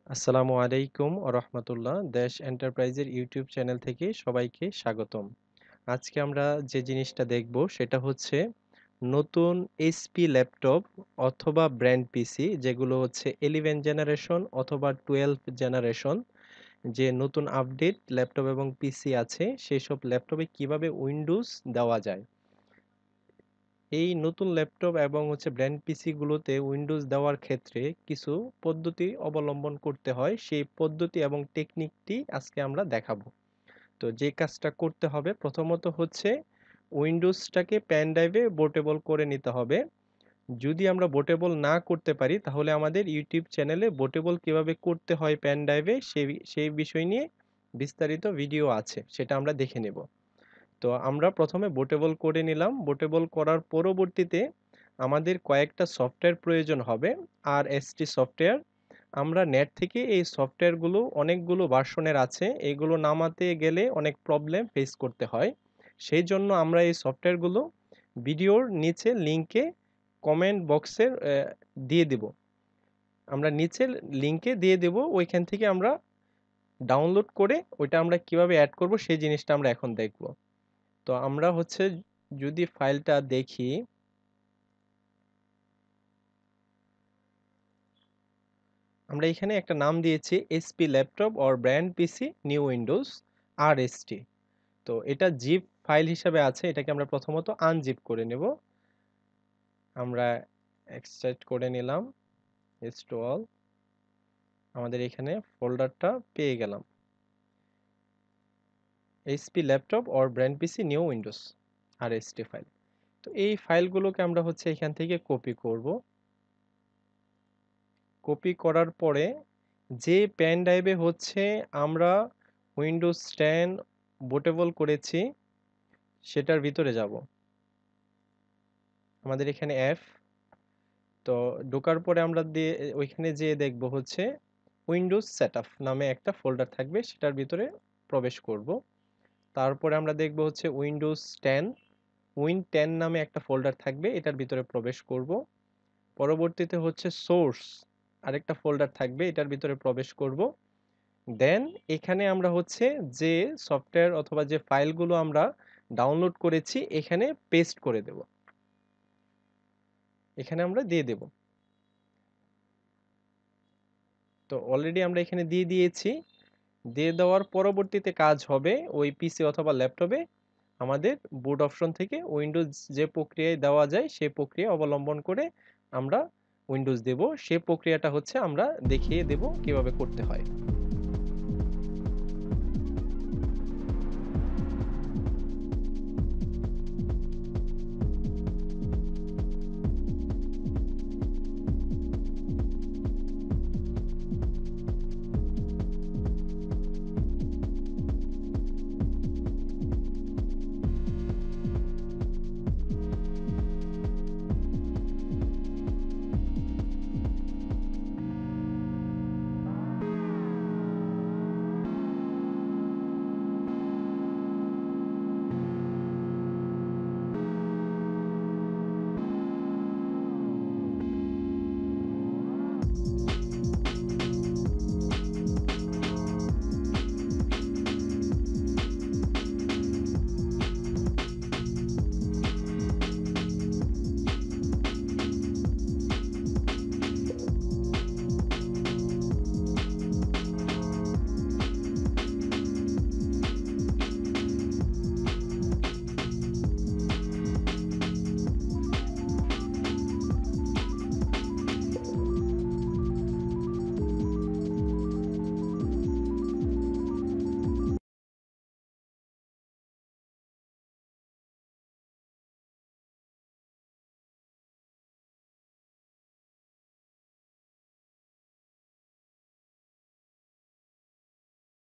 আসসালামু আলাইকুম রহমতুল্লাহ। দেশ এন্টারপ্রাইজের ইউটিউব চ্যানেল থেকে সবাইকে স্বাগতম। আজকে আমরা যে জিনিসটা দেখব সেটা হচ্ছে নতুন এইচপি ল্যাপটপ অথবা ব্র্যান্ড পিসি যেগুলো হচ্ছে 11 জেনারেশন অথবা 12 জেনারেশন, যে নতুন আপডেট ল্যাপটপ এবং পিসি আছে সেই সব ল্যাপটপে কিভাবে উইন্ডোজ দেওয়া যায়। এই নতুন ল্যাপটপ এবং ব্র্যান্ড পিসি গুলোতে উইন্ডোজ দেওয়ার ক্ষেত্রে কিছু পদ্ধতি অবলম্বন করতে হয়, সেই পদ্ধতি এবং টেকনিকটি আজকে আমরা দেখাবো। তো যে কাজটা করতে হবে প্রথমত হচ্ছে উইন্ডোজটাকে পেন ড্রাইভে বোটেবল করে নিতে হবে। যদি আমরা বোটেবল না করতে পারি তাহলে আমাদের ইউটিউব চ্যানেলে বোটেবল কিভাবে করতে হয় পেন ড্রাইভে সেই বিষয় নিয়ে বিস্তারিত ভিডিও আছে, সেটা আমরা দেখে নেব। তো আমরা প্রথমে বোটেবল করে নিলাম। বোটেবল করার পরবর্তীতে আমাদের কয়েকটা সফটওয়্যার প্রয়োজন হবে। আর এসটি সফটওয়্যার, আমরা নেট থেকে এই সফটওয়্যারগুলো অনেকগুলো ভার্সনের আছে, এগুলো নামাতে গেলে অনেক প্রবলেম ফেস করতে হয়। সেই জন্য আমরা এই সফটওয়্যারগুলো ভিডিওর নিচে লিংকে কমেন্ট বক্সের দিয়ে দেব। আমরা নিচে লিংকে দিয়ে দেব, ওইখান থেকে আমরা ডাউনলোড করে ওইটা আমরা কিভাবে অ্যাড করব সেই জিনিসটা আমরা এখন দেখব। তো আমরা যদি ফাইলটা দেখি, আমরা এখানে একটা নাম দিয়েছি SP laptop or brand PC new Windows RST. তো এটা জিপ ফাইল হিসাবে আছে, এটাকে আমরা প্রথমত আনজিপ করে নেব। আমরা এক্সট্রাক্ট করে নিলাম ইনস্টল, আমাদের এখানে ফোল্ডারটা পেয়ে গেলাম SP laptop or brand PC new Windows RST file. তো এই ফাইলগুলোকে আমরা এখান থেকে কপি করব। কপি করার পরে যে পেন ড্রাইভে আমরা উইন্ডোজ 10 বুটেবল করেছি সেটার ভিতরে যাব। আমাদের এখানে এফ, তো ঢোকার পরে আমরা ওইখানে যেয়ে দেখব উইন্ডোজ সেটআপ নামে একটা ফোল্ডার থাকবে, সেটার ভিতরে প্রবেশ করব। তারপরে আমরা দেখব উইন্ডোজ 10, উইন 10 নামে একটা ফোল্ডার থাকবে, এটার ভিতরে প্রবেশ করব। পরবর্তীতে সোর্স আরেকটা ফোল্ডার থাকবে, এটার ভিতরে প্রবেশ করব। দেন এখানে আমরা যে সফটওয়্যার অথবা যে ফাইলগুলো আমরা ডাউনলোড করেছি এখানে পেস্ট করে দেব, এখানে আমরা দিয়ে দেব। তো অলরেডি আমরা এখানে দিয়ে দিয়েছি। দিয়ে দেওয়ার পরবর্তীতে কাজ হবে ওই পিসি অথবা ল্যাপটপে আমাদের বুট অপশন থেকে উইন্ডোজ যে প্রক্রিয়ায় দেওয়া যায় সেই প্রক্রিয়া অবলম্বন করে আমরা উইন্ডোজ দেব। সেই প্রক্রিয়াটা আমরা দেখিয়ে দেব কিভাবে করতে হয়।